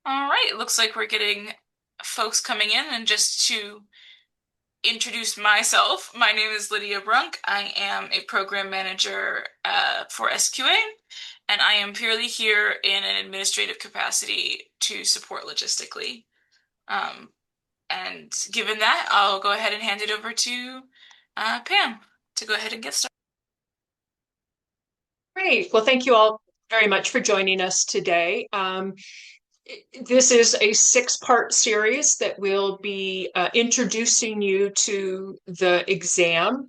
All right, it looks like we're getting folks coming in. And just to introduce myself, my name is Lydia Brunk. I am a program manager for SQA, and I am purely here in an administrative capacity to support logistically. Um, and given that, I'll go ahead and hand it over to Pam to go ahead and get started. Great. Well, thank you all very much for joining us today. This is a six-part series that will be introducing you to the exam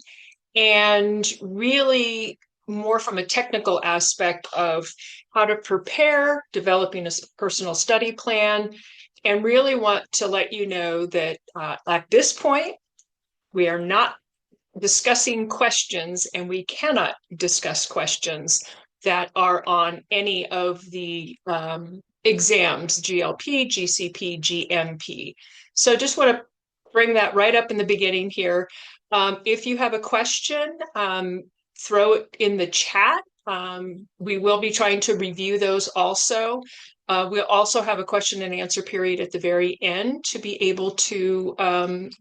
and really more from a technical aspect of how to prepare, developing a personal study plan, and really want to let you know that at this point, we are not discussing questions, and we cannot discuss questions that are on any of the exams, GLP, GCP, GMP. So just want to bring that right up in the beginning here. If you have a question, throw it in the chat. We will be trying to review those also. We'll also have a question and answer period at the very end to be able to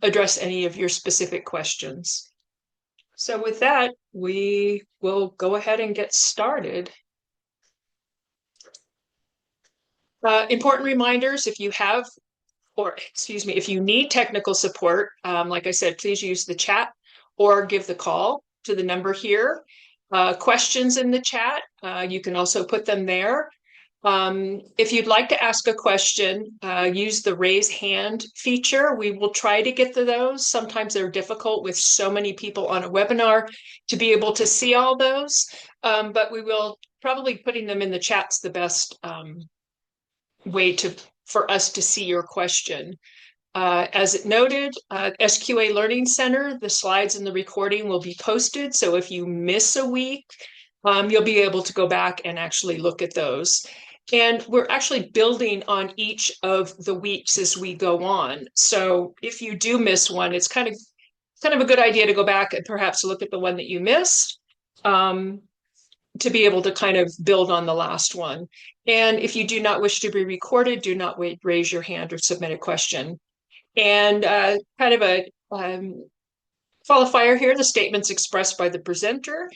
address any of your specific questions. So with that, we will go ahead and get started. Important reminders, if you have, or excuse me, if you need technical support, like I said, please use the chat or give the call to the number here. Questions in the chat, you can also put them there. If you'd like to ask a question, use the raise hand feature. We will try to get to those. Sometimes they're difficult with so many people on a webinar to be able to see all those, but we will probably putting them in the chat's the best way for us to see your question. As it noted, SQA Learning Center, the slides and the recording will be posted. So if you miss a week, you'll be able to go back and actually look at those. And we're actually building on each of the weeks as we go on. So if you do miss one, it's kind of a good idea to go back and perhaps look at the one that you missed, um, to be able to kind of build on the last one. And if you do not wish to be recorded, do not raise your hand or submit a question. And kind of a qualifier here, the statements expressed by the presenter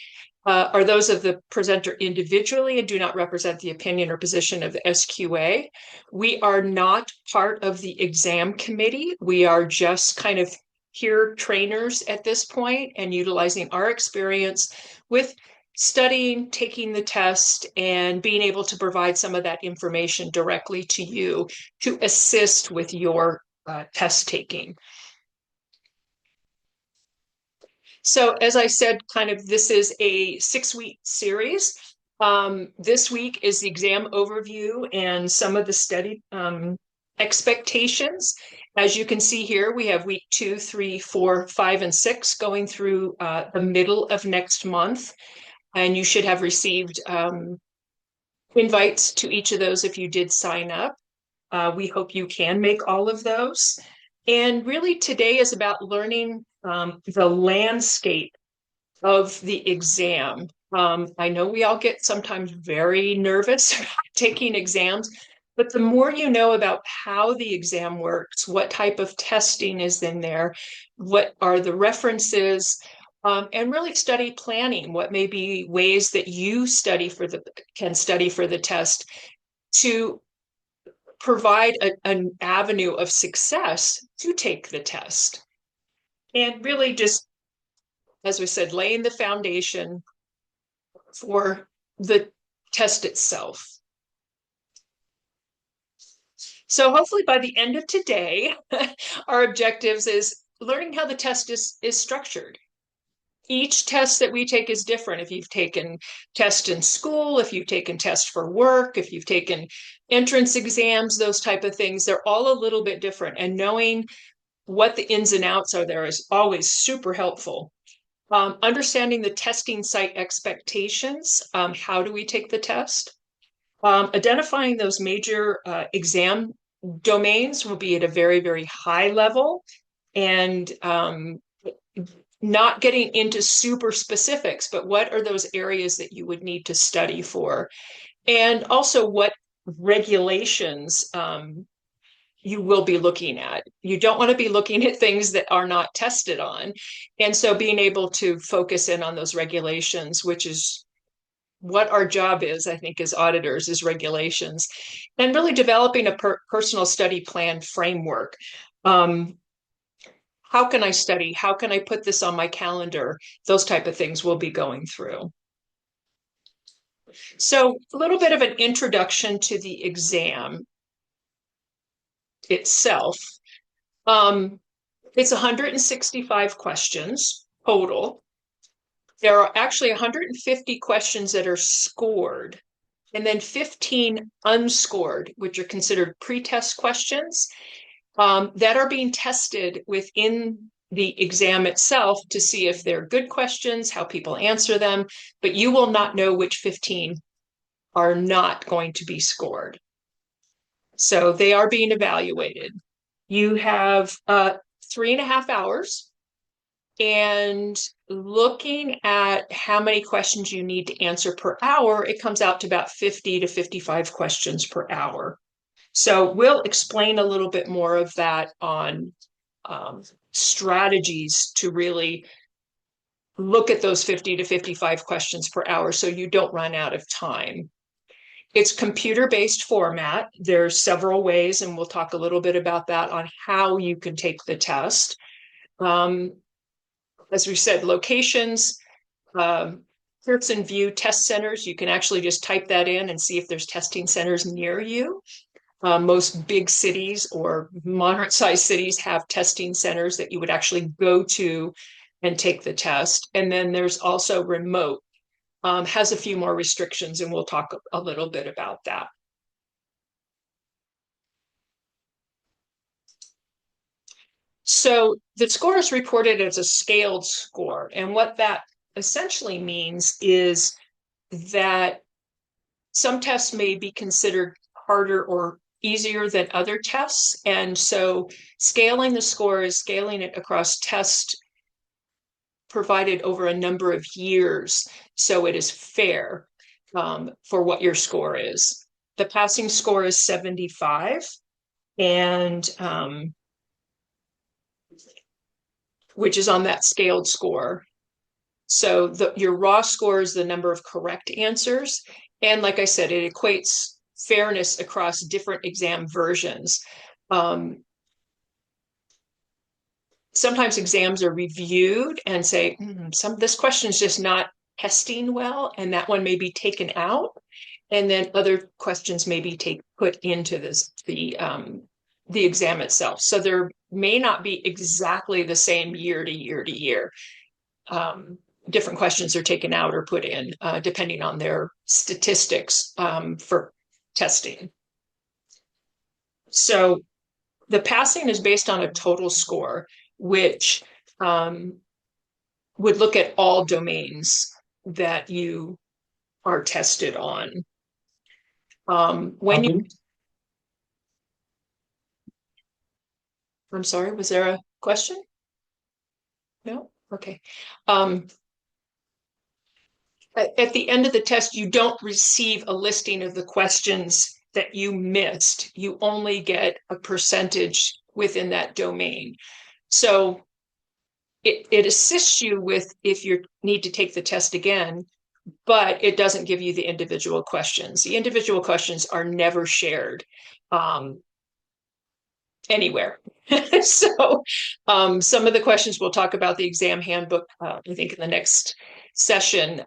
are those of the presenter individually and do not represent the opinion or position of the SQA. We are not part of the exam committee. We are just kind of peer trainers at this point and utilizing our experience with studying, taking the test, and being able to provide some of that information directly to you to assist with your test taking. So as I said, kind of this is a 6-week series. This week is the exam overview and some of the study expectations. As you can see here, we have week 2, 3, 4, 5, and 6 going through the middle of next month. And you should have received invites to each of those if you did sign up. We hope you can make all of those. And really today is about learning the landscape of the exam. I know we all get sometimes very nervous taking exams, but the more you know about how the exam works, what type of testing is in there, what are the references, and really study planning, what may be ways that you can study for the test to provide an avenue of success to take the test. And really just, as we said, laying the foundation for the test itself. So hopefully by the end of today, our objectives is learning how the test is structured. Each test that we take is different. If you've taken tests in school, if you've taken tests for work, if you've taken entrance exams, those type of things, they're all a little bit different. And knowing what the ins and outs are there is always super helpful. Understanding the testing site expectations. How do we take the test? Identifying those major exam domains will be at a very, very high level, and not getting into super specifics, but what are those areas that you would need to study for? And also, what regulations you will be looking at. You don't want to be looking at things that are not tested on. And so being able to focus in on those regulations, which is what our job is, I think, as auditors, is regulations, and really developing a personal study plan framework. How can I study? How can I put this on my calendar? Those type of things we'll be going through. So a little bit of an introduction to the exam itself. Um, it's 165 questions total. There are actually 150 questions that are scored, and then 15 unscored, which are considered pre-test questions that are being tested within the exam itself to see if they're good questions, how people answer them, but you will not know which 15 are not going to be scored. So they are being evaluated. You have 3.5 hours, and looking at how many questions you need to answer per hour, it comes out to about 50 to 55 questions per hour. So we'll explain a little bit more of that on strategies to really look at those 50 to 55 questions per hour so you don't run out of time. It's computer-based format. There's several ways, and we'll talk a little bit about that on how you can take the test. As we said, locations, Pearson VUE test centers. You can actually just type that in and see if there's testing centers near you. Most big cities or moderate-sized cities have testing centers that you would actually go to and take the test. And then there's also remote, has a few more restrictions, and we'll talk a little bit about that. So the score is reported as a scaled score. And what that essentially means is that some tests may be considered harder or easier than other tests. And so scaling the score is scaling it across tests provided over a number of years. So it is fair for what your score is. The passing score is 75, and which is on that scaled score. So your raw score is the number of correct answers. And like I said, it equates fairness across different exam versions. Sometimes exams are reviewed and say, this question is just not testing well, and that one may be taken out. And then other questions may be put into the exam itself. So there may not be exactly the same year to year to year. Different questions are taken out or put in, depending on their statistics for testing. So the passing is based on a total score, which would look at all domains that you are tested on. I'm sorry, was there a question? No? Okay. At the end of the test, you don't receive a listing of the questions that you missed. You only get a percentage within that domain. So it assists you with if you need to take the test again, but it doesn't give you the individual questions. The individual questions are never shared anywhere. So some of the questions we'll talk about the exam handbook, I think in the next session.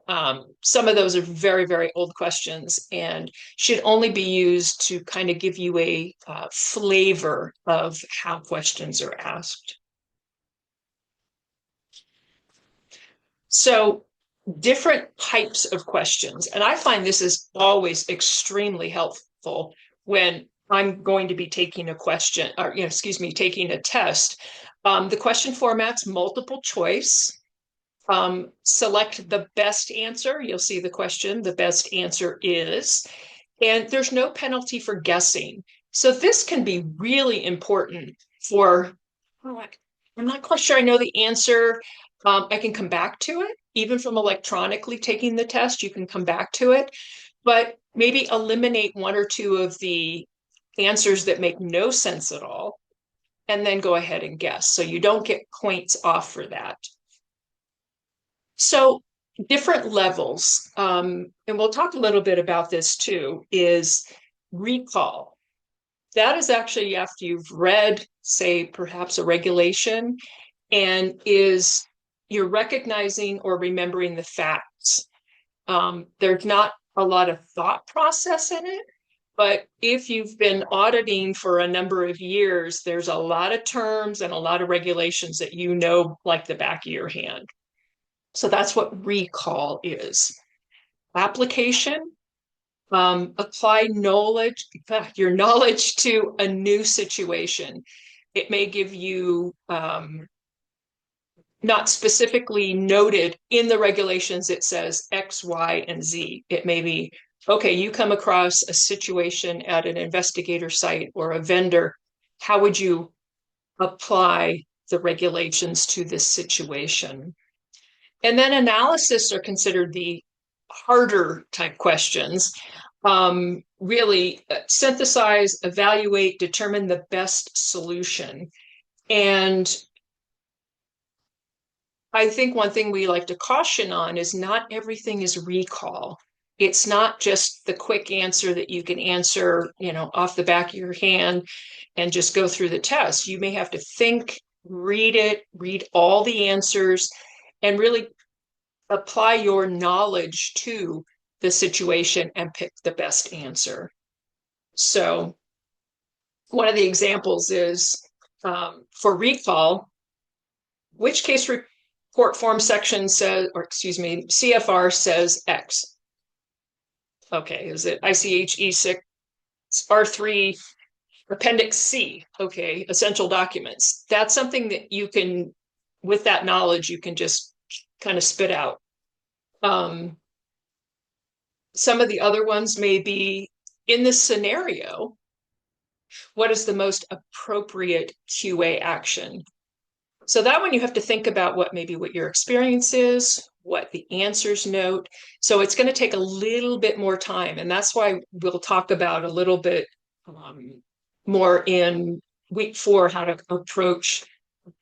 Some of those are very, very old questions and should only be used to kind of give you a flavor of how questions are asked. So different types of questions, and I find this is always extremely helpful when I'm going to be taking a question, or taking a test. The question format's multiple choice. Select the best answer. You'll see the question, the best answer is, and there's no penalty for guessing. So this can be really important for, I'm not quite sure I know the answer. I can come back to it. Even from electronically taking the test, you can come back to it. but maybe eliminate one or two of the answers that make no sense at all, and then go ahead and guess. So you don't get points off for that. So different levels, and we'll talk a little bit about this too, is recall. That is actually after you've read, say, perhaps a regulation, and is you're recognizing or remembering the facts. There's not a lot of thought process in it, but if you've been auditing for a number of years, there's a lot of terms and a lot of regulations that you know like the back of your hand. So that's what recall is. Application, apply knowledge, your knowledge to a new situation. It may give you not specifically noted in the regulations, it says X, Y, and Z. It may be, okay, you come across a situation at an investigator site or a vendor. How would you apply the regulations to this situation? And then analysis are considered the harder type questions. Really synthesize, evaluate, determine the best solution. And I think one thing we like to caution on is not everything is recall. It's not just the quick answer that you can answer, off the back of your hand and just go through the test. You may have to think, read it, read all the answers, and really apply your knowledge to the situation and pick the best answer. So one of the examples is for recall, which case report form section says, or excuse me, CFR says X. Okay, is it ICH E6 R3 Appendix C? Okay, essential documents. That's something that you can, with that knowledge, you can just kind of spit out. Some of the other ones may be in this scenario, what is the most appropriate QA action? So that one you have to think about what your experience is, what the answers note. So it's going to take a little bit more time. And that's why we'll talk about a little bit more in week 4, how to approach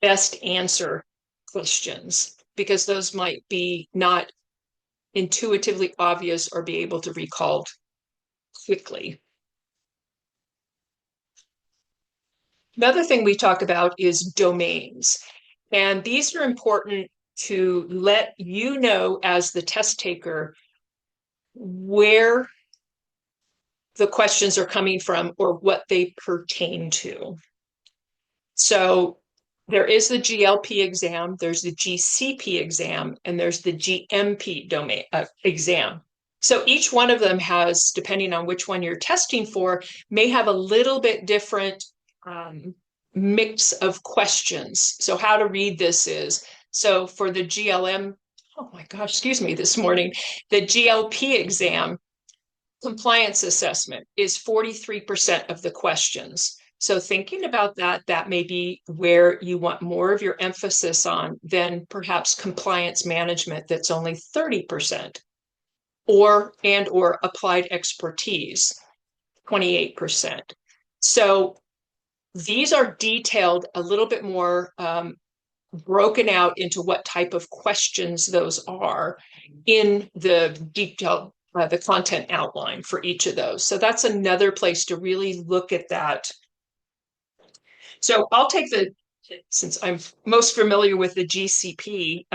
best answer questions, because those might be not intuitively obvious or be able to recall quickly. Another thing we talk about is domains. And these are important to let you know as the test taker where the questions are coming from or what they pertain to. So there is the GLP exam, there's the GCP exam, and there's the GMP domain exam. So each one of them has, depending on which one you're testing for, may have a little bit different mix of questions. So how to read this is, so for the GLM, oh my gosh, excuse me, this morning, the GLP exam, compliance assessment is 43% of the questions. So thinking about that, that may be where you want more of your emphasis on than perhaps compliance management that's only 30%, or applied expertise, 28%. So these are detailed a little bit more, broken out into what type of questions those are in the detailed the content outline for each of those. So that's another place to really look at that. So I'll take since I'm most familiar with the GCP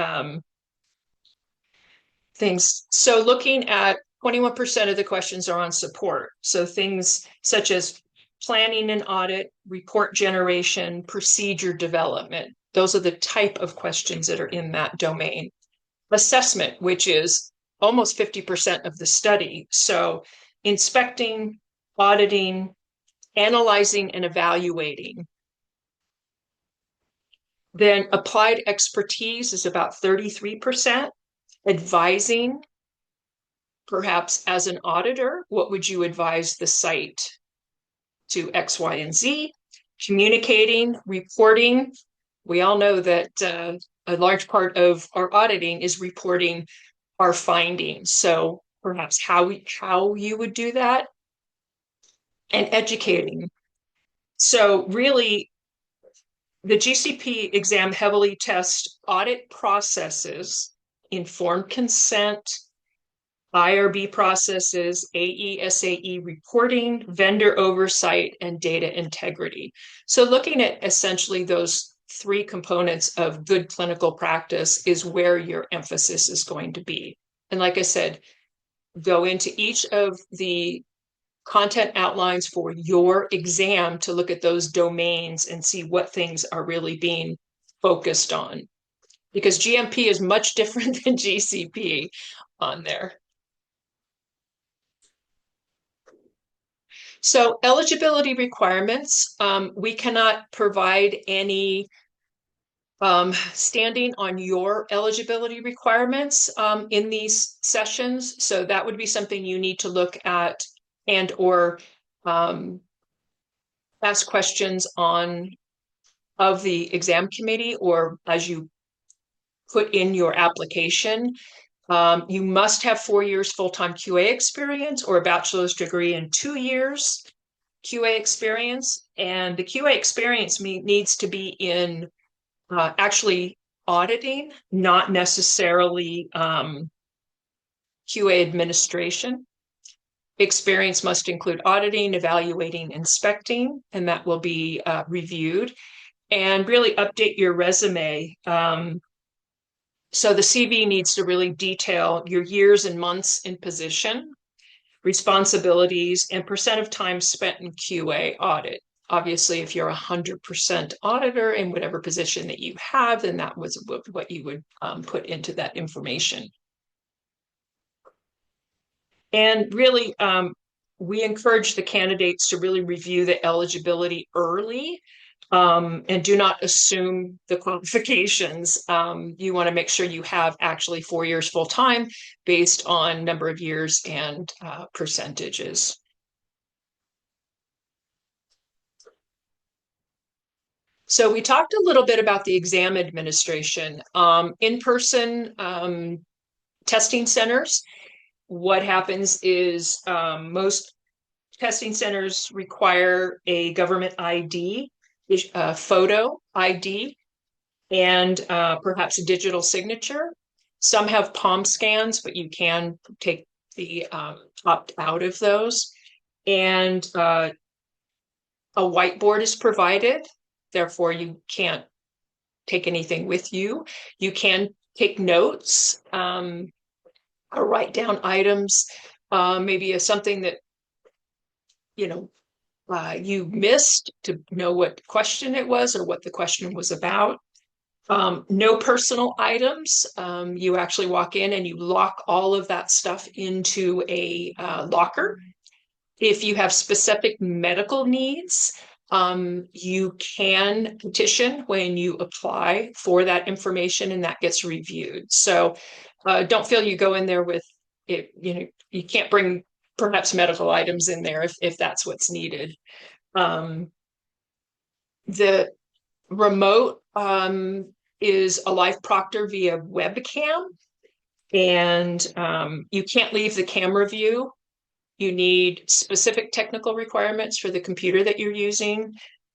things. So looking at 21% of the questions are on support. So things such as planning and audit, report generation, procedure development. Those are the type of questions that are in that domain. Assessment, which is almost 50% of the study. So inspecting, auditing, analyzing, and evaluating. Then applied expertise is about 33%. Advising, perhaps as an auditor, what would you advise the site to X, Y, and Z? Communicating, reporting. We all know that a large part of our auditing is reporting our findings. So perhaps how you would do that, and educating. So really, the GCP exam heavily tests audit processes, informed consent, IRB processes, AE/SAE reporting, vendor oversight, and data integrity. So looking at essentially those three components of good clinical practice is where your emphasis is going to be. And like I said, go into each of the content outlines for your exam to look at those domains and see what things are really being focused on. Because GMP is much different than GCP on there. So eligibility requirements, we cannot provide any standing on your eligibility requirements in these sessions. So that would be something you need to look at and or um, ask questions on of the exam committee or as you put in your application. You must have 4 years full-time QA experience or a bachelor's degree in 2 years QA experience. And the QA experience needs to be in actually auditing, not necessarily QA administration. Experience must include auditing, evaluating, inspecting, and that will be reviewed. And really update your resume. So the CV needs to really detail your years and months in position, responsibilities, and percent of time spent in QA audit. Obviously, if you're 100% auditor in whatever position that you have, then that was what you would put into that information. And really, we encourage the candidates to really review the eligibility early and do not assume the qualifications. You want to make sure you have actually 4 years full time based on number of years and percentages. So we talked a little bit about the exam administration. In-person testing centers, what happens is most testing centers require a government ID, a photo ID, and perhaps a digital signature. Some have palm scans, but you can take the opt out of those. And a whiteboard is provided. Therefore, you can't take anything with you. You can take notes or write down items, maybe something that you know you missed to know what question it was or what the question was about. No personal items. You actually walk in and you lock all of that stuff into a locker. If you have specific medical needs, you can petition when you apply for that information and that gets reviewed. So don't feel you go in there with it, you can't bring perhaps medical items in there if that's what's needed. The remote is a live proctor via webcam, and you can't leave the camera view. You need specific technical requirements for the computer that you're using,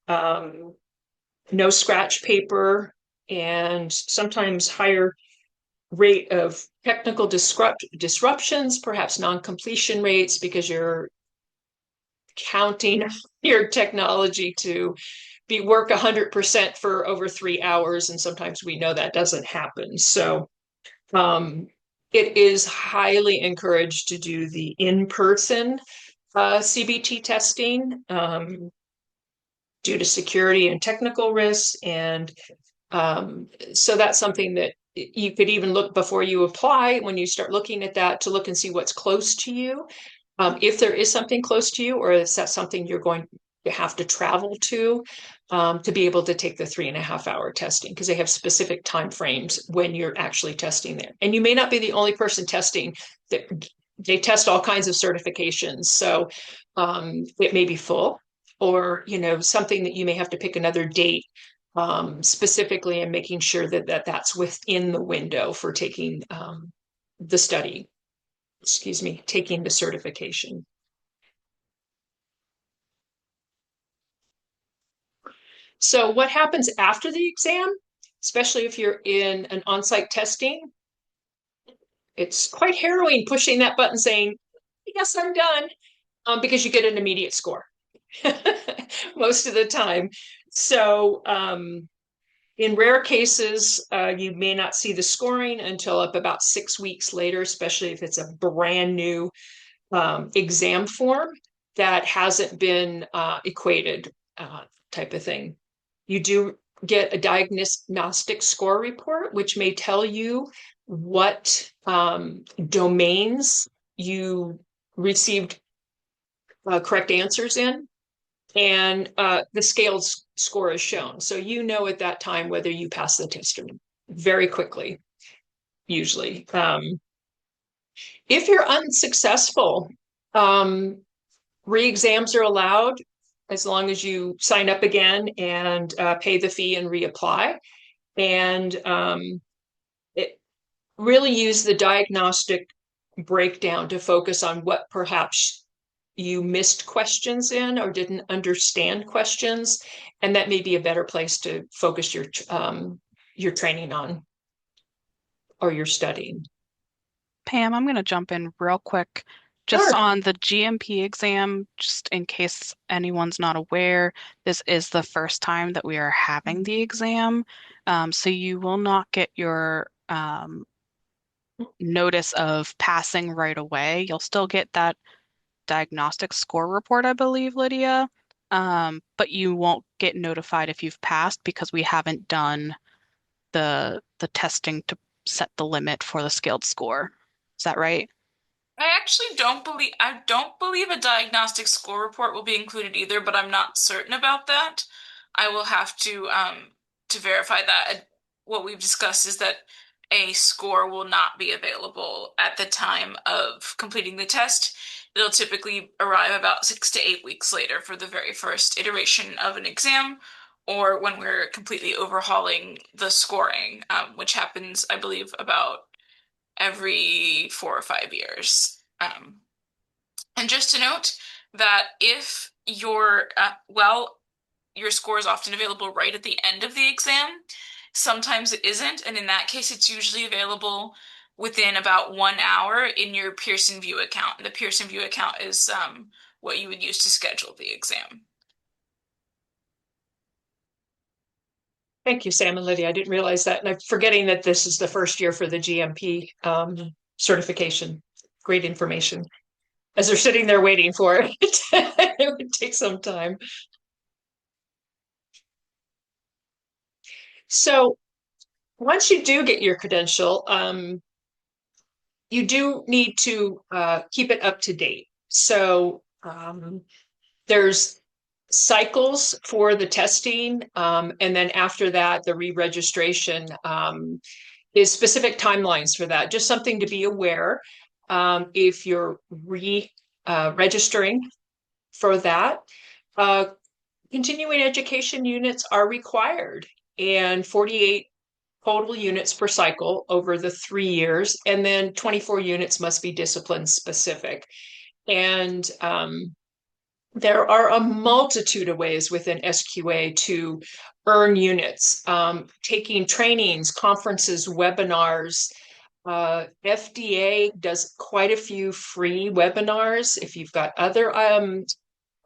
no scratch paper, and sometimes higher rate of technical disruptions, perhaps non-completion rates, because you're counting your technology to be work 100% for over 3 hours. And sometimes we know that doesn't happen. So it is highly encouraged to do the in-person CBT testing due to security and technical risks. And so that's something that you could even look before you apply when you start looking at that to look and see what's close to you. If there is something close to you, or is that something you're going to have to travel to be able to take the 3.5 hour testing, because they have specific time frames when you're actually testing there. And you may not be the only person testing. They test all kinds of certifications. So it may be full, or something that you may have to pick another date specifically, and making sure that that's within the window for taking the study. excuse me, taking the certification. So what happens after the exam, especially if you're in an on-site testing, it's quite harrowing pushing that button saying, yes, I'm done, because you get an immediate score most of the time. So in rare cases, you may not see the scoring until up about 6 weeks later, especially if it's a brand new exam form that hasn't been equated, type of thing. You do get a diagnostic score report, which may tell you what domains you received correct answers in, and the scaled score is shown. So you know at that time whether you pass the test or not very quickly, usually. If you're unsuccessful, um, re-exams are allowed as long as you sign up again and pay the fee and reapply. And it really use the diagnostic breakdown to focus on what perhaps you missed questions in or didn't understand questions, and that may be a better place to focus your training on or your studying. Pam, I'm going to jump in real quick just Sure. on the GMP exam, just in case anyone's not aware. This is the first time that we are having the exam. So you will not get your notice of passing right away. You'll still get that diagnostic score report, I believe, Lydia. But you won't get notified if you've passed because we haven't done the testing to set the limit for the scaled score. Is that right? I don't believe a diagnostic score report will be included either, but I'm not certain about that. I will have to verify that. What we've discussed is that a score will not be available at the time of completing the test. It'll typically arrive about 6 to 8 weeks later for the very first iteration of an exam, or when we're completely overhauling the scoring, which happens, I believe, about every 4 or 5 years. And just to note that if your score is often available right at the end of the exam. Sometimes it isn't, and in that case, it's usually available within about 1 hour in your Pearson View account. The Pearson View account is what you would use to schedule the exam. Thank you, Sam and Lydia. I didn't realize that. And I'm forgetting that this is the first year for the GMP certification. Great information. As they're sitting there waiting for it, it would take some time. So once you do get your credential, you do need to keep it up to date. So there's cycles for the testing, and then after that, the re-registration is specific timelines for that. Just something to be aware if you're registering for that. Uh, Continuing education units are required, and 48 total units per cycle over the 3 years, and then 24 units must be discipline specific. And there are a multitude of ways within SQA to earn units, taking trainings, conferences, webinars. FDA does quite a few free webinars. If you've got other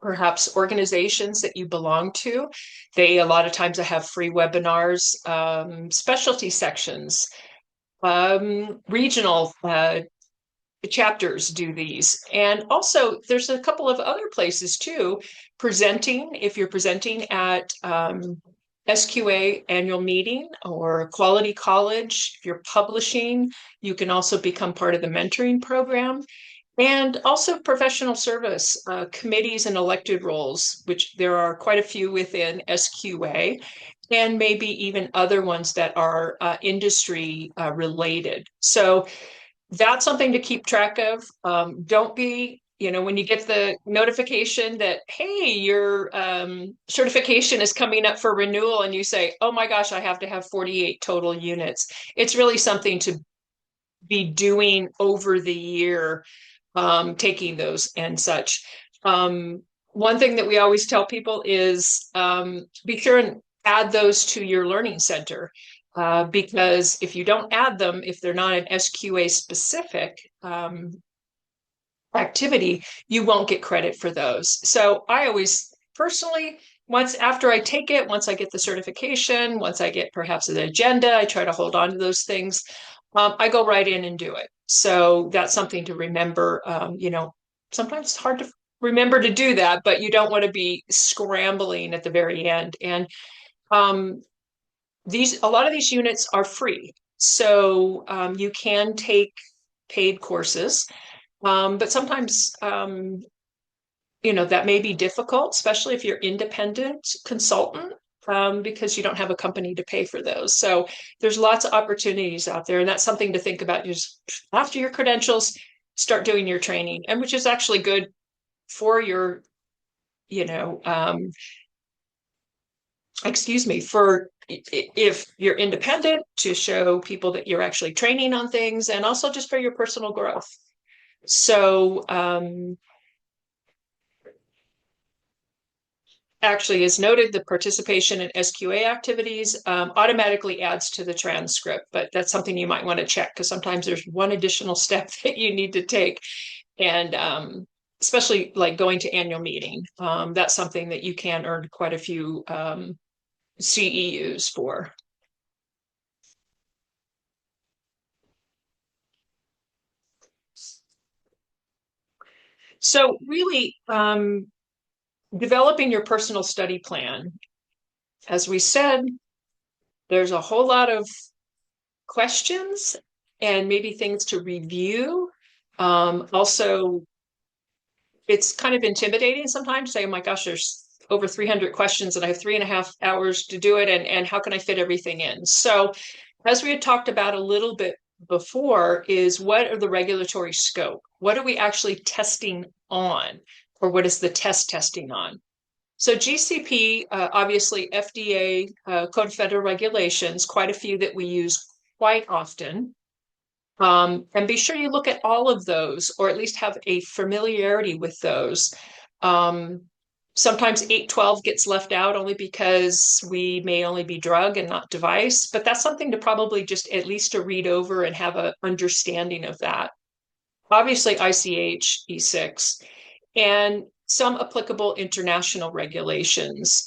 perhaps organizations that you belong to, they a lot of times have free webinars, specialty sections, regional chapters do these. And also, there's a couple of other places too. Presenting, if you're presenting at SQA annual meeting or Quality College, if you're publishing, you can also become part of the mentoring program. And also professional service committees and elected roles, which there are quite a few within SQA, and maybe even other ones that are industry related. So that's something to keep track of. Don't be, when you get the notification that, hey, your certification is coming up for renewal, and you say, oh my gosh, I have to have 48 total units. It's really something to be doing over the year, taking those and such. One thing that we always tell people is be sure and add those to your learning center. Because if you don't add them, if they're not an SQA specific activity, you won't get credit for those. So I always personally, once after I take it, once I get the certification, once I get perhaps an agenda, I try to hold on to those things. I go right in and do it. So that's something to remember. Sometimes it's hard to remember to do that, but you don't want to be scrambling at the very end. And um, a lot of these units are free. So you can take paid courses. But sometimes, that may be difficult, especially if you're independent consultant, because you don't have a company to pay for those. So there's lots of opportunities out there, and that's something to think about. Just after your credentials, start doing your training, and which is actually good for your, you know, for if you're independent to show people that you're actually training on things, and also just for your personal growth. So, actually, as noted, the participation in SQA activities automatically adds to the transcript, but that's something you might want to check because sometimes there's one additional step that you need to take. And especially like going to annual meeting, that's something that you can earn quite a few CEUs for. So really, developing your personal study plan. As we said, there's a whole lot of questions and maybe things to review. Also, it's kind of intimidating sometimes to say, oh my gosh, there's over 300 questions and I have 3.5 hours to do it. And how can I fit everything in? So, as we had talked about a little bit before, is what are the regulatory scope? What are we actually testing on? Or what is the test testing on? So GCP, obviously FDA, Code of Federal Regulations, quite a few that we use quite often. And be sure you look at all of those, or at least have a familiarity with those. Sometimes 812 gets left out only because we may only be drug and not device, but that's something to probably just at least to read over and have an understanding of that. Obviously, ICH E6 and some applicable international regulations.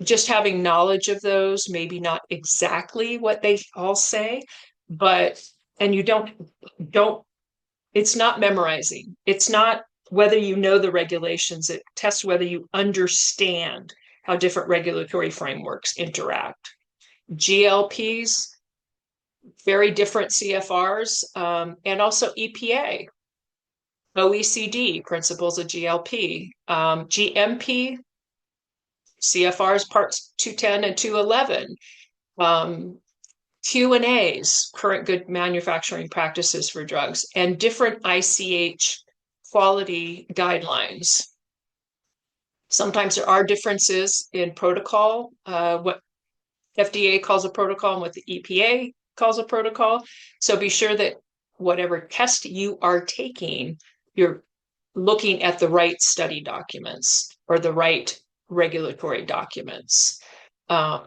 Just having knowledge of those, maybe not exactly what they all say, but and you don't it's not memorizing. It's not whether you know the regulations. It tests whether you understand how different regulatory frameworks interact. GLPs, very different CFRs, and also EPA, OECD, principles of GLP, GMP, CFRs parts 210 and 211, Q&As, current good manufacturing practices for drugs, and different ICH quality guidelines. Sometimes there are differences in protocol, what FDA calls a protocol and what the EPA calls a protocol. So be sure that whatever test you are taking, you're looking at the right study documents or the right regulatory documents. I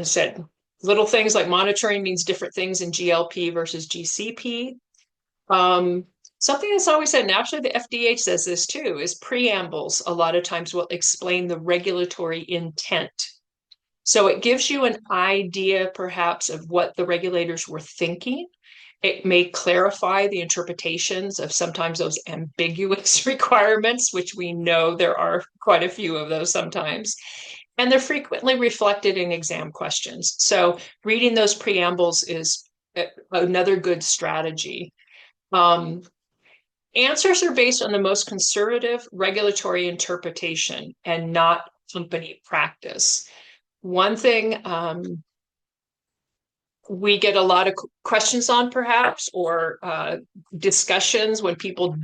said, little things like monitoring means different things in GLP versus GCP. Something that's always said, and actually the FDA says this too, is preambles a lot of times will explain the regulatory intent. So it gives you an idea perhaps of what the regulators were thinking. It may clarify the interpretations of sometimes those ambiguous requirements, which we know there are quite a few of those sometimes. And they're frequently reflected in exam questions. So reading those preambles is another good strategy. Answers are based on the most conservative regulatory interpretation and not company practice. One thing we get a lot of questions on perhaps, or discussions when people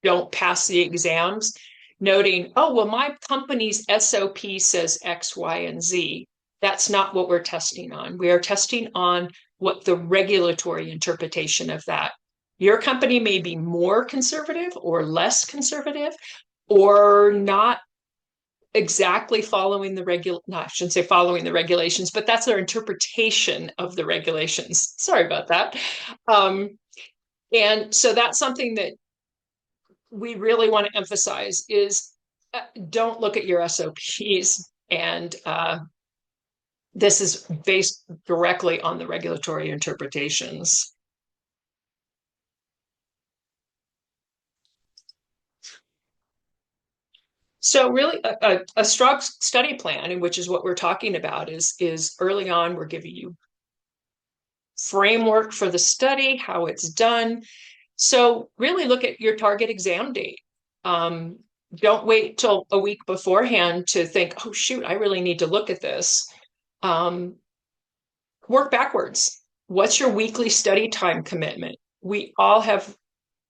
don't pass the exams, noting, oh, well, my company's SOP says X, Y, and Z. That's not what we're testing on. We are testing on what the regulatory interpretation of that. Your company may be more conservative or less conservative or not exactly following the no, I shouldn't say following the regulations, but that's their interpretation of the regulations. Sorry about that. And so that's something that we really want to emphasize is don't look at your SOPs and this is based directly on the regulatory interpretations. So really a strong study plan, and which is what we're talking about, is early on, we're giving you framework for the study, how it's done. So really look at your target exam date. Don't wait till a week beforehand to think, oh, shoot, I really need to look at this. Work backwards. What's your weekly study time commitment? We all have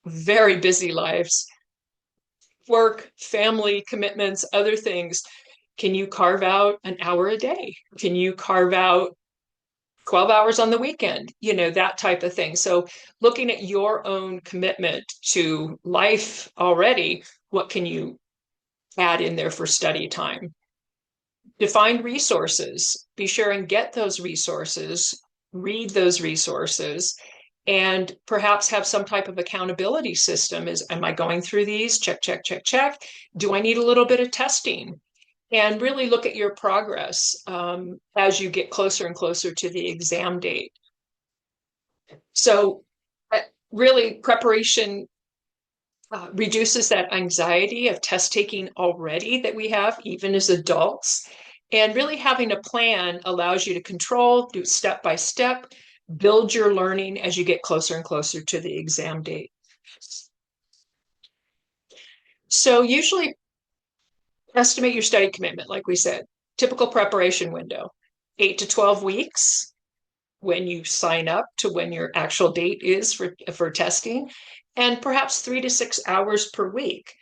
very busy lives, work, family commitments, other things. Can you carve out an hour a day? Can you carve out 12 hours on the weekend? You know, that type of thing. So looking at your own commitment to life already, what can you add in there for study time? Define resources. Be sure and get those resources, read those resources, and perhaps have some type of accountability system. Am I going through these? Check, check, check, check. Do I need a little bit of testing? And really look at your progress as you get closer and closer to the exam date. So really preparation reduces that anxiety of test taking already that we have, even as adults. And really having a plan allows you to control, do step by step, build your learning as you get closer and closer to the exam date. So usually estimate your study commitment, like we said, typical preparation window, 8 to 12 weeks when you sign up to when your actual date is for testing, and perhaps 3 to 6 hours per week.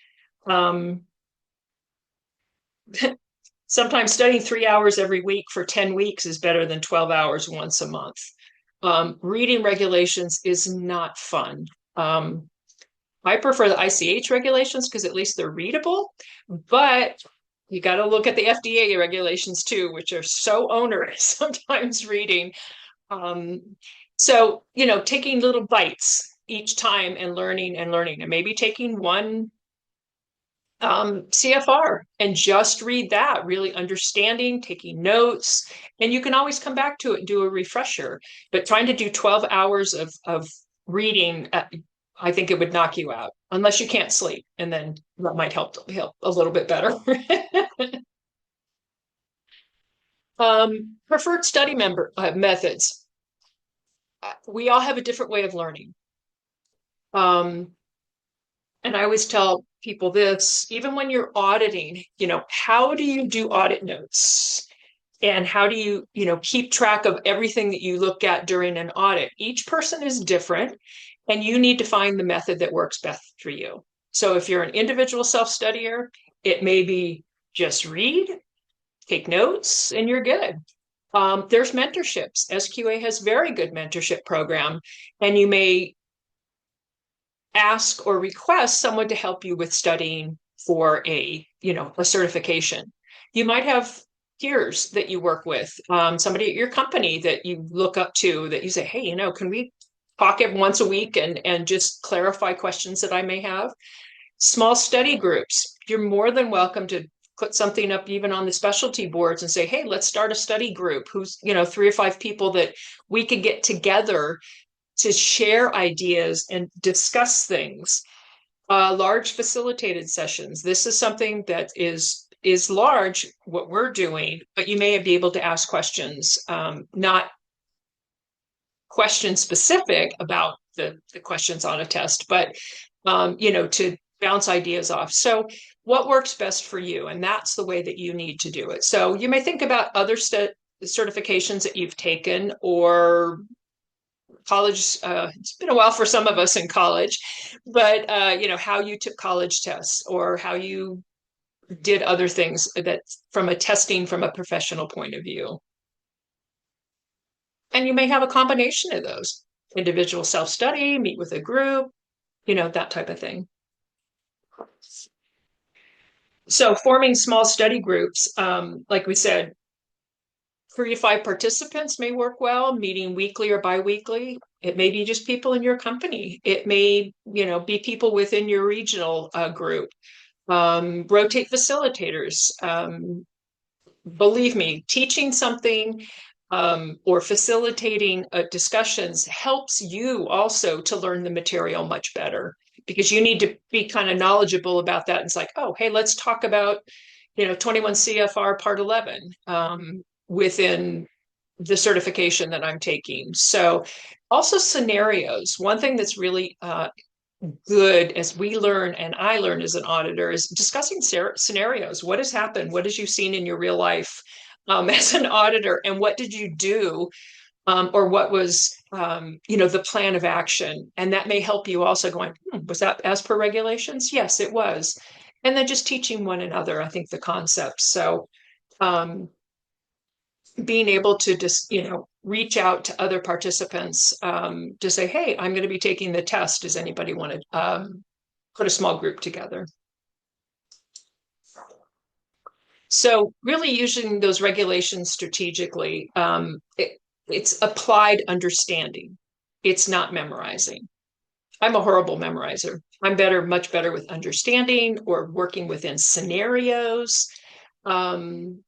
Sometimes studying 3 hours every week for 10 weeks is better than 12 hours once a month. Reading regulations is not fun. I prefer the ICH regulations because at least they're readable, but you got to look at the FDA regulations too, which are so onerous sometimes reading. So, you know, taking little bites each time and learning and maybe taking one CFR and just read that, really understanding, taking notes, and you can always come back to it and do a refresher. But trying to do 12 hours of reading, I think it would knock you out unless you can't sleep, and then that might help a little bit better. Preferred study methods. We all have a different way of learning. And I always tell people this, even when you're auditing, you know, how do you do audit notes? And how do you, you know, keep track of everything that you look at during an audit? Each person is different, and you need to find the method that works best for you. So if you're an individual self-studier, it may be just read, take notes, and you're good. There's mentorships. SQA has very good mentorship program, and you may ask or request someone to help you with studying for a certification. You might have peers that you work with, somebody at your company that you look up to, that you say, hey, you know, can we talk once a week and just clarify questions that I may have? Small study groups. You're more than welcome to put something up even on the specialty boards and say, hey, let's start a study group. Who's, you know, 3 or 5 people that we could get together to share ideas and discuss things. Large facilitated sessions. This is something that is large, what we're doing, but you may be able to ask questions, not question specific about the questions on a test, but you know, to bounce ideas off. So what works best for you? And that's the way that you need to do it. So you may think about other certifications that you've taken, or college. It's been a while for some of us in college, but you know, how you took college tests or how you did other things that from a testing from a professional point of view. And you may have a combination of those: individual self-study, meet with a group, that type of thing. So forming small study groups, like we said, 3 to 5 participants may work well, meeting weekly or biweekly. It may be just people in your company. It may, be people within your regional group. Rotate facilitators. Believe me, teaching something or facilitating discussions helps you also to learn the material much better, because you need to be kind of knowledgeable about that. And it's like, oh, hey, let's talk about, 21 CFR Part 11 within the certification that I'm taking. So also scenarios. One thing that's really good as we learn and I learn as an auditor is discussing scenarios. What has happened? What have you seen in your real life as an auditor? And what did you do? Or what was, the plan of action? And that may help you also going, was that as per regulations? Yes, it was. And then just teaching one another, I think, the concepts. So um, being able to just, reach out to other participants to say, hey, I'm going to be taking the test. Does anybody want to put a small group together? So really using those regulations strategically, it's applied understanding. It's not memorizing. I'm a horrible memorizer. I'm much better with understanding or working within scenarios. Um,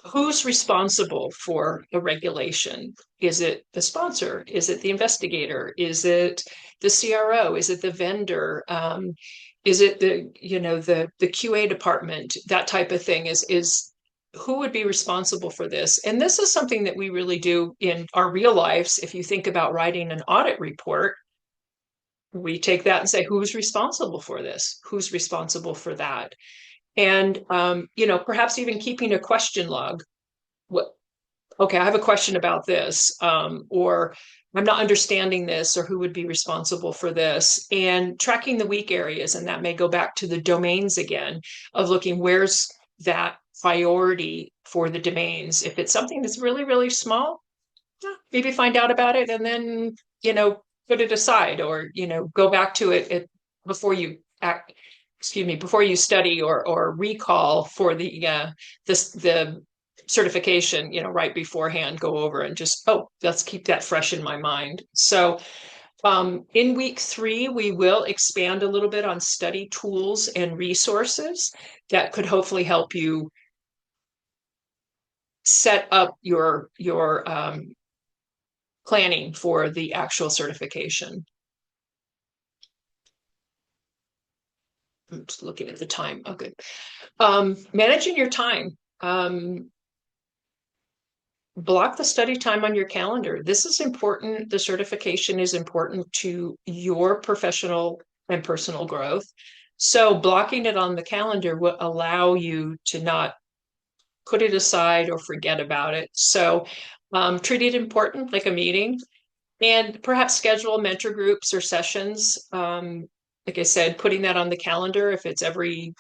who's responsible for a regulation? Is it the sponsor? Is it the investigator? Is it the CRO? Is it the vendor? Is it the QA department? That type of thing is who would be responsible for this? And this is something that we really do in our real lives. If you think about writing an audit report, we take that and say, who's responsible for this? Who's responsible for that? And perhaps even keeping a question log. What Okay, I have a question about this, or I'm not understanding this, or who would be responsible for this, and tracking the weak areas. And that may go back to the domains again, of looking where's that priority for the domains. If it's something that's really, really small, maybe find out about it and then, put it aside, or, go back to it before you act, excuse me, before you study or recall for the certification, right beforehand, go over and just, oh, let's keep that fresh in my mind. So in week 3, we will expand a little bit on study tools and resources that could hopefully help you set up your planning for the actual certification. I'm just looking at the time. Oh, good. Managing your time. Block the study time on your calendar. This is important. The certification is important to your professional and personal growth. So blocking it on the calendar will allow you to not put it aside or forget about it. So treat it important, like a meeting, and perhaps schedule mentor groups or sessions. Like I said, putting that on the calendar, if it's every,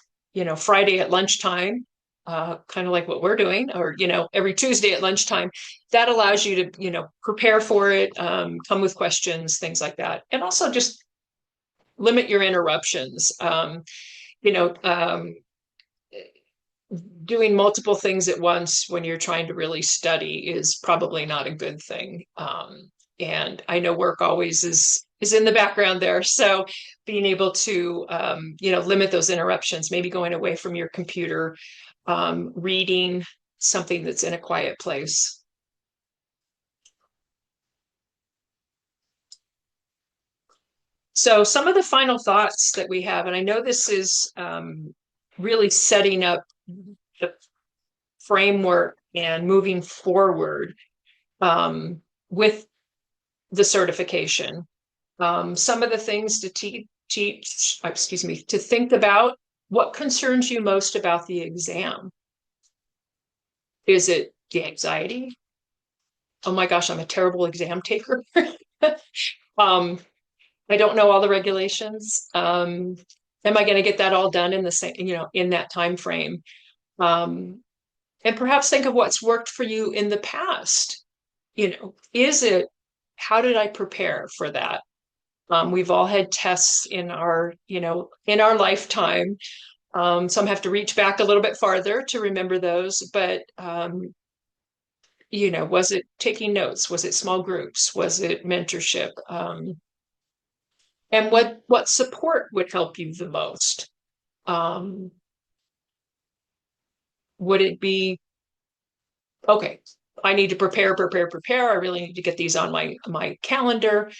Friday at lunchtime, kind of like what we're doing, or, every Tuesday at lunchtime, that allows you to, prepare for it, come with questions, things like that. And also just limit your interruptions. You know, doing multiple things at once when you're trying to really study is probably not a good thing. And I know work always is in the background there. So being able to, limit those interruptions, maybe going away from your computer, reading something that's in a quiet place. So some of the final thoughts that we have, and I know this is really setting up the framework and moving forward with the certification. Some of the things to to think about: what concerns you most about the exam? Is it the anxiety? Oh my gosh, I'm a terrible exam taker. um, I don't know all the regulations. Am I going to get that all done in the same, in that time frame? And perhaps think of what's worked for you in the past. how did I prepare for that? We've all had tests in our lifetime. Some have to reach back a little bit farther to remember those, but was it taking notes? Was it small groups? Was it mentorship? And what support would help you the most? Um, would it be, okay, I need to prepare. I really need to get these on my calendar.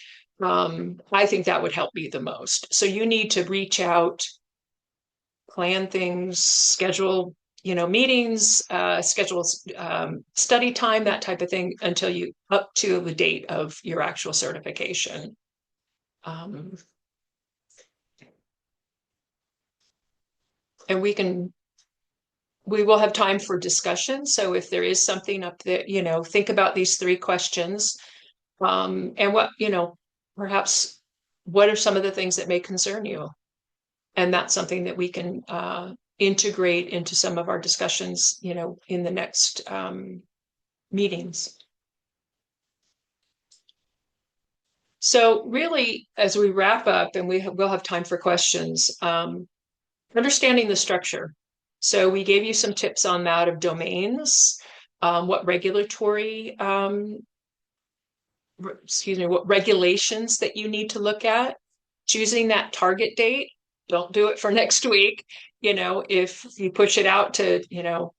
I think that would help me the most. So you need to reach out, plan things, schedule, meetings, schedule study time, that type of thing, until you up to the date of your actual certification. Um, and we will have time for discussion. So if there is something up there, think about these three questions. And perhaps what are some of the things that may concern you? And that's something that we can integrate into some of our discussions, in the next meetings. So really, as we wrap up, and we'll have time for questions, understanding the structure. So we gave you some tips on that of domains, what regulatory, what regulations that you need to look at, choosing that target date. Don't do it for next week. If you push it out to,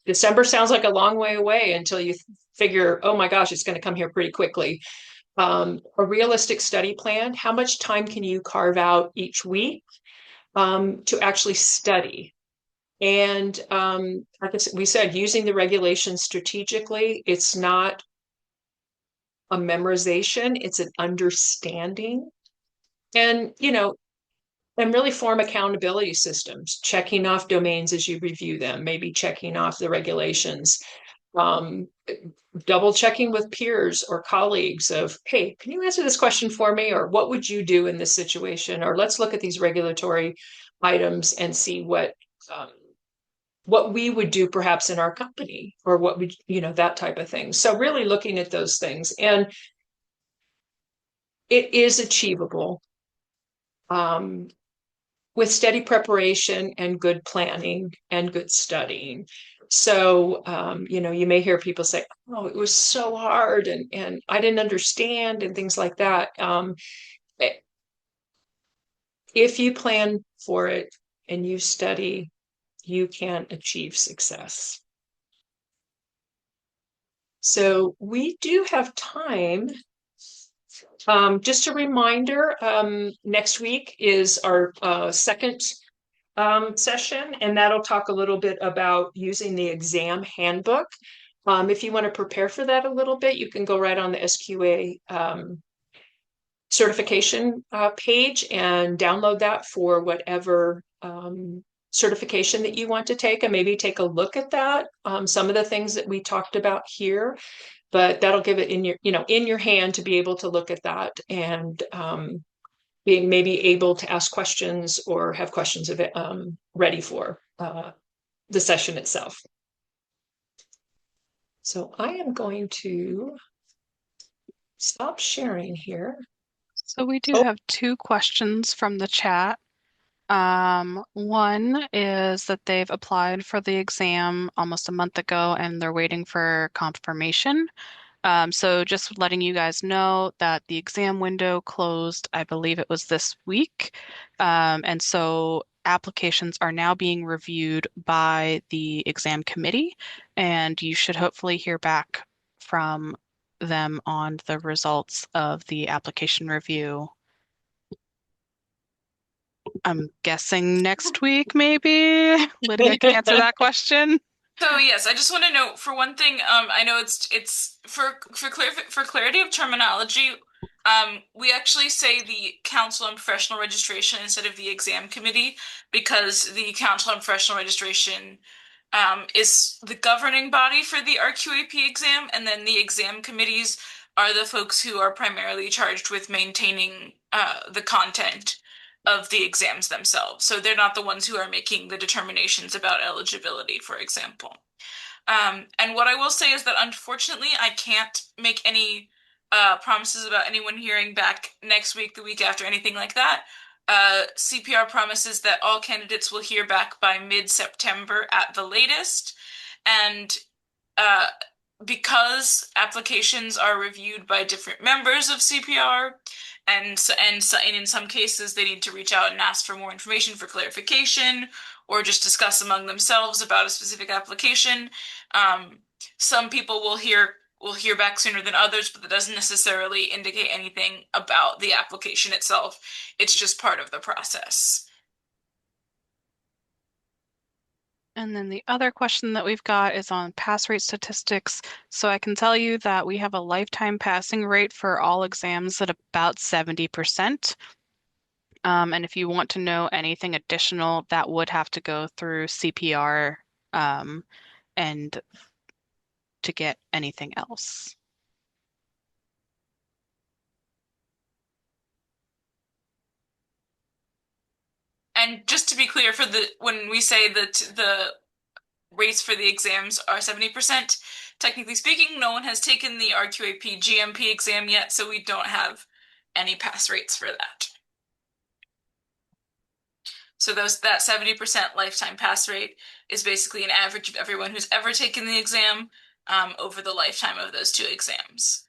December sounds like a long way away until you figure, oh my gosh, it's going to come here pretty quickly. A realistic study plan. How much time can you carve out each week to actually study? And like we said, using the regulations strategically, it's not a memorization, it's an understanding. And, and really form accountability systems, checking off domains as you review them, maybe checking off the regulations, um, double checking with peers or colleagues of, hey, can you answer this question for me? Or what would you do in this situation? Or let's look at these regulatory items and see what we would do perhaps in our company, or what would, that type of thing. So really looking at those things. And it is achievable. With steady preparation and good planning and good studying. So, you may hear people say, oh, it was so hard and I didn't understand and things like that. If you plan for it and you study, you can achieve success. So we do have time. Just a reminder, next week is our second session, and that'll talk a little bit about using the exam handbook. If you want to prepare for that a little bit, you can go right on the SQA certification page and download that for whatever certification that you want to take, and maybe take a look at that. Some of the things that we talked about here, but that'll give it in your hand to be able to look at that and being maybe able to ask questions or have questions of it ready for the session itself. So I am going to stop sharing here. So we do have two questions from the chat. One is that they've applied for the exam almost a month ago and they're waiting for confirmation. So just letting you guys know that the exam window closed, I believe it was this week. And so applications are now being reviewed by the exam committee, and you should hopefully hear back from them on the results of the application review. I'm guessing next week, maybe. Lydia can answer that question. So yes, I just want to note for one thing. I know it's for clarity of terminology. We actually say the Council on Professional Registration instead of the exam committee because the Council on Professional Registration is the governing body for the RQAP exam, and then the exam committees are the folks who are primarily charged with maintaining the content of the exams themselves. So they're not the ones who are making the determinations about eligibility, for example. And what I will say is that unfortunately, I can't make any promises about anyone hearing back next week, the week after, anything like that. CPR promises that all candidates will hear back by mid-September at the latest. And uh, because applications are reviewed by different members of CPR, and in some cases they need to reach out and ask for more information for clarification, or just discuss among themselves about a specific application. Um, some people will hear back sooner than others, but that doesn't necessarily indicate anything about the application itself. It's just part of the process. And then the other question that we've got is on pass rate statistics. So I can tell you that we have a lifetime passing rate for all exams at about 70%. And if you want to know anything additional, that would have to go through CPR, and to get anything else. And just to be clear, for the when we say that the rates for the exams are 70%, technically speaking, no one has taken the RQAP GMP exam yet, so we don't have any pass rates for that. So that 70% lifetime pass rate is basically an average of everyone who's ever taken the exam over the lifetime of those two exams.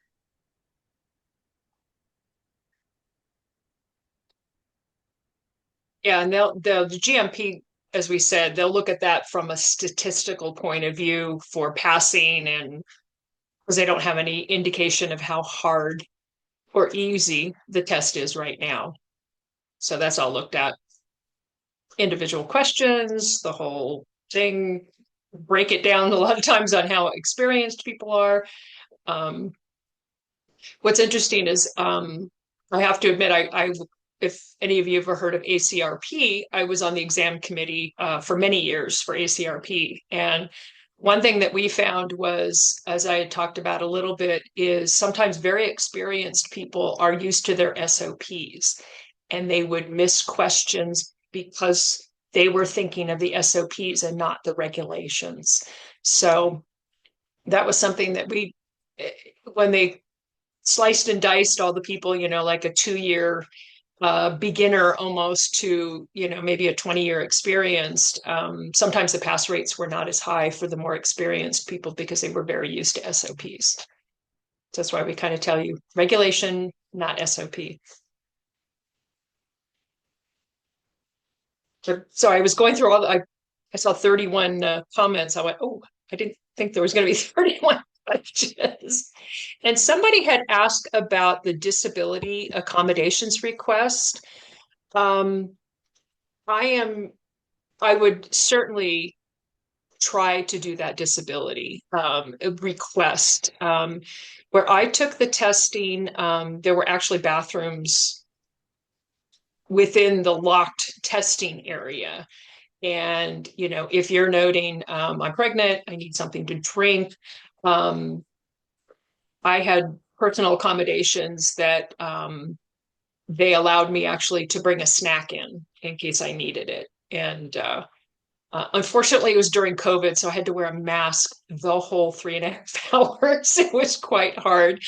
Yeah, and the GMP, as we said, they'll look at that from a statistical point of view for passing, and because they don't have any indication of how hard or easy the test is right now. So that's all looked at. Individual questions, the whole thing, break it down a lot of times on how experienced people are. Um, what's interesting is I have to admit, if any of you have ever heard of ACRP, I was on the exam committee for many years for ACRP. And one thing that we found was, as I had talked about a little bit, is sometimes very experienced people are used to their SOPs and they would miss questions because they were thinking of the SOPs and not the regulations. So that was something that when they sliced and diced all the people, like a 2 year beginner almost to, maybe a 20-year experienced, sometimes the pass rates were not as high for the more experienced people because they were very used to SOPs. So that's why we kind of tell you regulation, not SOP. So I was going through I saw 31 comments. I went, oh, I didn't think there was going to be 31 questions. And somebody had asked about the disability accommodations request. Um, I am, I would certainly try to do that disability request. Where I took the testing, there were actually bathrooms within the locked testing area. And, if you're noting, I'm pregnant, I need something to drink, um, I had personal accommodations that they allowed me actually to bring a snack in case I needed it. And unfortunately, it was during COVID, so I had to wear a mask the whole 3.5 hours. It was quite hard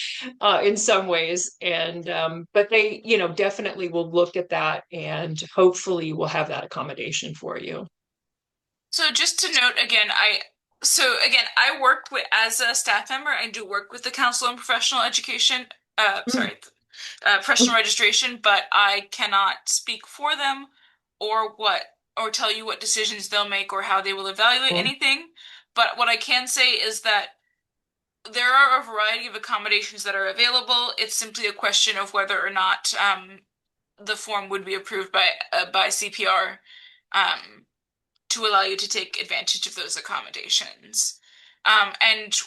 in some ways, and but they, definitely will look at that, and hopefully, will have that accommodation for you. So just to note again, I worked with as a staff member. I do work with the Council on Professional Education. Mm. Professional registration, but I cannot speak for them or tell you what decisions they'll make or how they will evaluate Mm. anything. But what I can say is that there are a variety of accommodations that are available. It's simply a question of whether or not the form would be approved by CPR. Um, to allow you to take advantage of those accommodations. And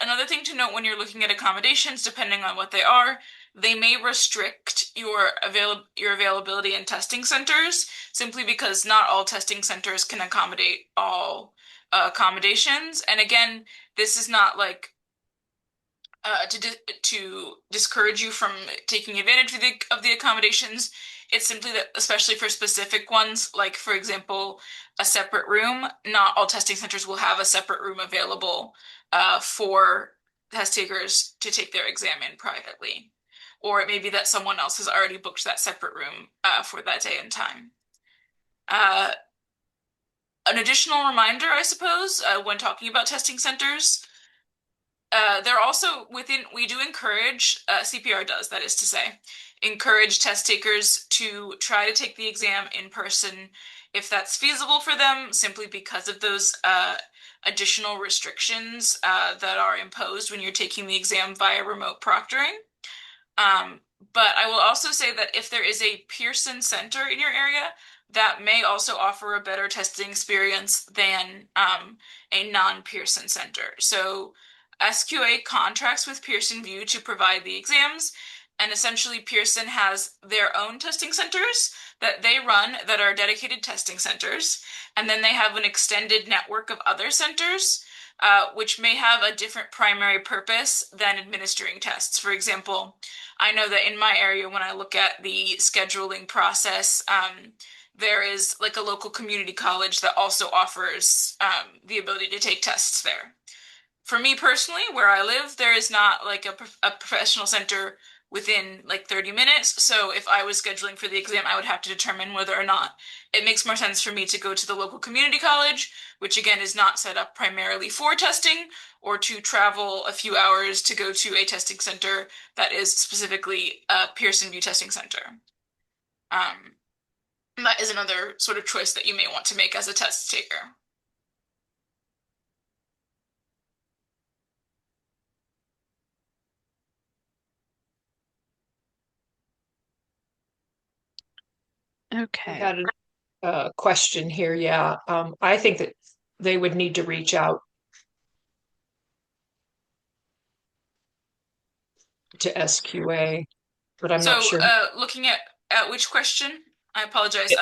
another thing to note when you're looking at accommodations, depending on what they are, they may restrict your availability in testing centers simply because not all testing centers can accommodate all accommodations. And again, this is not like to discourage you from taking advantage of the accommodations. It's simply that, especially for specific ones, like for example, a separate room, not all testing centers will have a separate room available for test takers to take their exam in privately. Or it may be that someone else has already booked that separate room for that day and time. Uh, an additional reminder, I suppose, when talking about testing centers, they're also within, we do encourage, CPR does, that is to say, encourage test takers to try to take the exam in person if that's feasible for them, simply because of those additional restrictions that are imposed when you're taking the exam via remote proctoring. Um, but I will also say that if there is a Pearson Center in your area, that may also offer a better testing experience than a non-Pearson Center. So SQA contracts with Pearson VUE to provide the exams, and essentially Pearson has their own testing centers that they run that are dedicated testing centers, and then they have an extended network of other centers. Which may have a different primary purpose than administering tests. For example, I know that in my area, when I look at the scheduling process, there is like a local community college that also offers the ability to take tests there. For me personally, where I live, there is not like a professional center within like 30 minutes. So if I was scheduling for the exam, I would have to determine whether or not it makes more sense for me to go to the local community college, which again is not set up primarily for testing, or to travel a few hours to go to a testing center that is specifically a Pearson VUE testing center. Um, that is another sort of choice that you may want to make as a test taker. We Okay. had a question here. Yeah. I think that they would need to reach out to SQA, but I'm not So, sure. looking at which question? I apologize.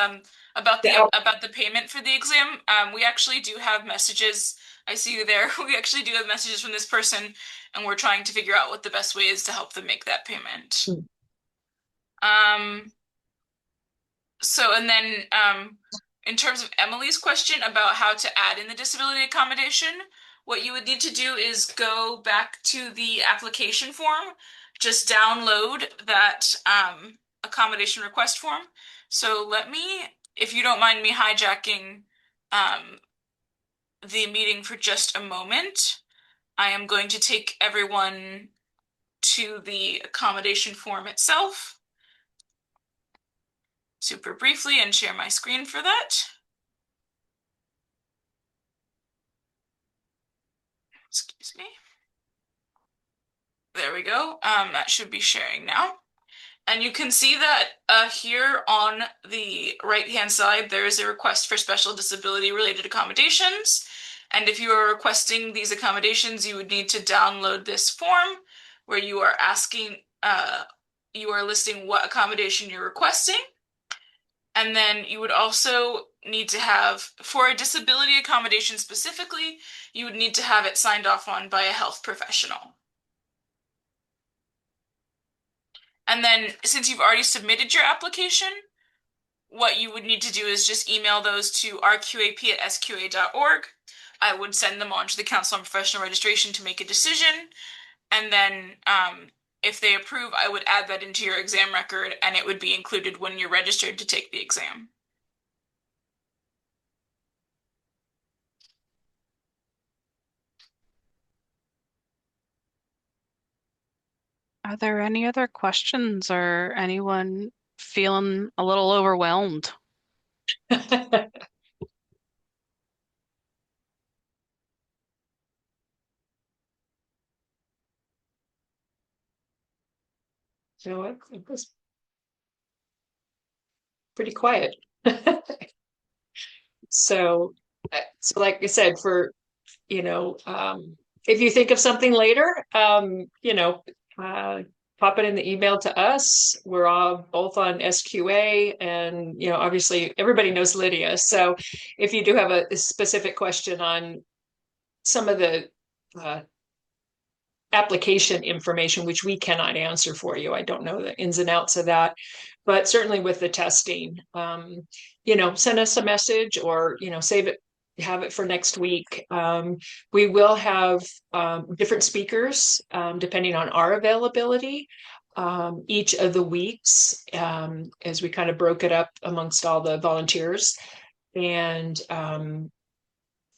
About The the payment for the exam. We actually do have messages. I see you there. We actually do have messages from this person, and we're trying to figure out what the best way is to help them make that payment. Um, and then in terms of Emily's question about how to add in the disability accommodation, what you would need to do is go back to the application form, just download that accommodation request form. So let me, if you don't mind me hijacking um, the meeting for just a moment, I am going to take everyone to the accommodation form itself super briefly and share my screen for that. Excuse me. There we go. That should be sharing now. And you can see that here on the right-hand side, there is a request for special disability-related accommodations. And if you are requesting these accommodations, you would need to download this form where you are asking, you are listing what accommodation you're requesting. And then you would also need to have, for a disability accommodation specifically, you would need to have it signed off on by a health professional. And then since you've already submitted your application, what you would need to do is just email those to rqap@sqa.org. I would send them on to the Council on Professional Registration to make a decision. And then if they approve, I would add that into your exam record and it would be included when you're registered to take the exam. Are there any other questions or anyone feeling a little overwhelmed? So it was pretty quiet. So, so like I said, for you know, if you think of something later, uh, pop it in the email to us. We're all both on SQA, and obviously everybody knows Lydia. So, if you do have a specific question on some of the uh, application information, which we cannot answer for you. I don't know the ins and outs of that, but certainly with the testing, send us a message or, save it, have it for next week. We will have different speakers depending on our availability each of the weeks as we kind of broke it up amongst all the volunteers. And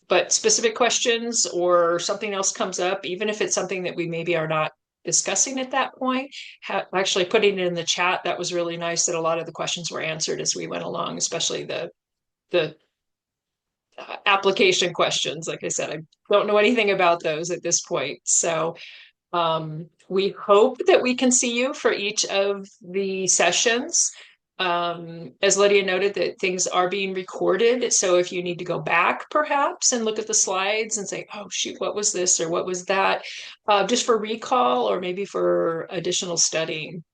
but specific questions or something else comes up, even if it's something that we maybe are not discussing at that point, actually putting it in the chat, that was really nice that a lot of the questions were answered as we went along, especially the application questions. Like I said, I don't know anything about those at this point. So we hope that we can see you for each of the sessions. As Lydia noted, that things are being recorded. So if you need to go back perhaps and look at the slides and say, oh, shoot, what was this or what was that? Just for recall or maybe for additional studying.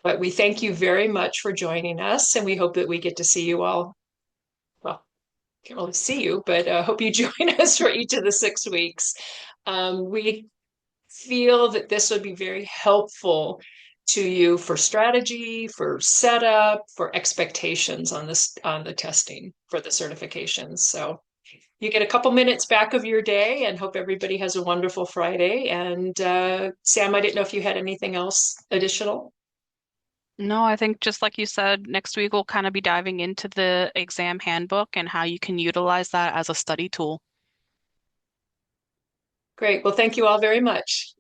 But we thank you very much for joining us, and we hope that we get to see you all. Well, can't really see you, but hope you join us for each of the 6 weeks. We feel that this would be very helpful to you for strategy, for setup, for expectations on the testing for the certifications. So you get a couple minutes back of your day, and hope everybody has a wonderful Friday. And Sam, I didn't know if you had anything else additional. No, I think just like you said, next week we'll kind of be diving into the exam handbook and how you can utilize that as a study tool. Great. Well, thank you all very much.